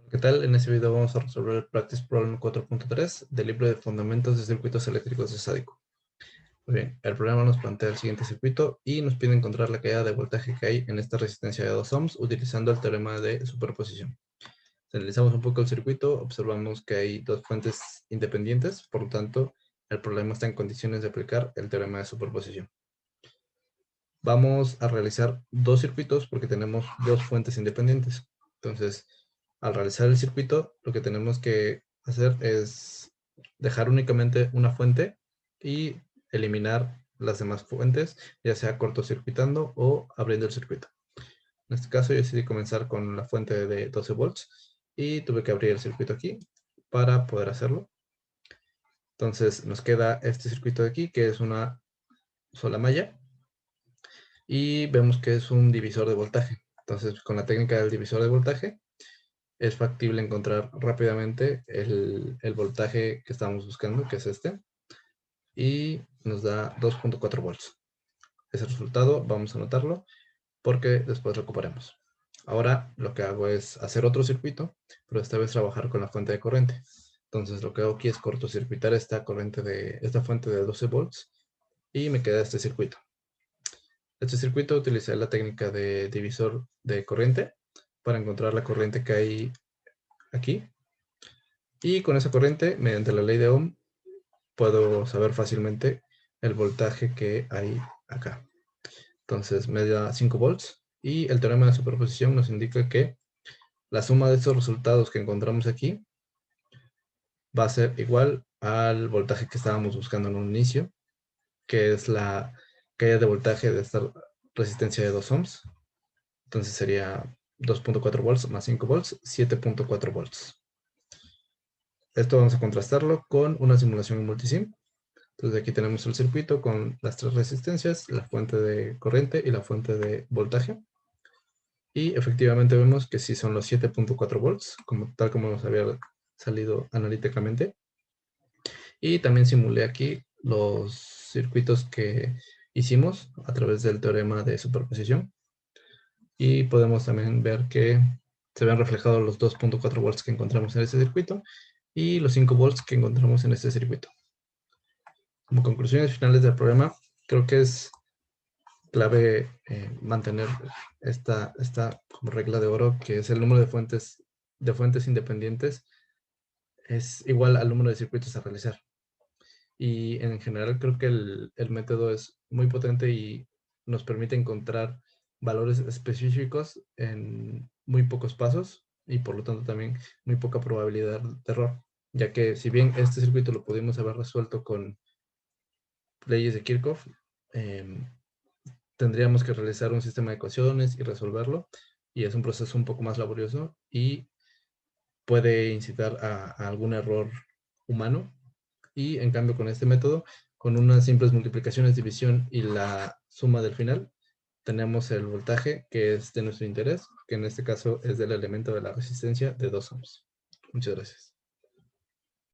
¿Qué tal? En este video vamos a resolver el Practice Problem 4.3 del libro de Fundamentos de Circuitos Eléctricos de Sádico. Muy bien, el problema nos plantea el siguiente circuito y nos pide encontrar la caída de voltaje que hay en esta resistencia de 2 ohms utilizando el teorema de superposición. Si analizamos un poco el circuito, observamos que hay dos fuentes independientes, por lo tanto, el problema está en condiciones de aplicar el teorema de superposición. Vamos a realizar dos circuitos porque tenemos dos fuentes independientes. Entonces, al realizar el circuito, lo que tenemos que hacer es dejar únicamente una fuente y eliminar las demás fuentes, ya sea cortocircuitando o abriendo el circuito. En este caso, yo decidí comenzar con la fuente de 12 volts y tuve que abrir el circuito aquí para poder hacerlo. Entonces, nos queda este circuito de aquí, que es una sola malla, y vemos que es un divisor de voltaje. Entonces, con la técnica del divisor de voltaje, es factible encontrar rápidamente el voltaje que estamos buscando, que es este, y nos da 2.4 volts. Ese resultado vamos a anotarlo porque después lo ocuparemos. Ahora lo que hago es hacer otro circuito, pero esta vez trabajar con la fuente de corriente. Entonces lo que hago aquí es cortocircuitar esta fuente de 12 volts y me queda este circuito. Este circuito utilicé la técnica de divisor de corriente para encontrar la corriente que hay aquí. Y con esa corriente, mediante la ley de Ohm, puedo saber fácilmente el voltaje que hay acá. Entonces me da 5 volts y el teorema de superposición nos indica que la suma de estos resultados que encontramos aquí va a ser igual al voltaje que estábamos buscando en un inicio, que es la caída de voltaje de esta resistencia de 2 ohms. Entonces sería 2.4 volts más 5 volts, 7.4 volts. Esto vamos a contrastarlo con una simulación en multisim. Entonces aquí tenemos el circuito con las tres resistencias, la fuente de corriente y la fuente de voltaje. Y efectivamente vemos que sí son los 7.4 volts, tal como nos había salido analíticamente. Y también simulé aquí los circuitos que hicimos a través del teorema de superposición. Y podemos también ver que se ven reflejados los 2.4 volts que encontramos en este circuito y los 5 volts que encontramos en este circuito. Como conclusiones finales del problema, creo que es clave mantener esta como regla de oro, que es el número de fuentes independientes es igual al número de circuitos a realizar. Y en general creo que el método es muy potente y nos permite encontrar valores específicos en muy pocos pasos y por lo tanto también muy poca probabilidad de error, ya que si bien este circuito lo pudimos haber resuelto con leyes de Kirchhoff, tendríamos que realizar un sistema de ecuaciones y resolverlo, y es un proceso un poco más laborioso y puede incitar a algún error humano. Y en cambio con este método, con unas simples multiplicaciones, división y la suma del final, tenemos el voltaje que es de nuestro interés, que en este caso es del elemento de la resistencia de 2 ohms. Muchas gracias.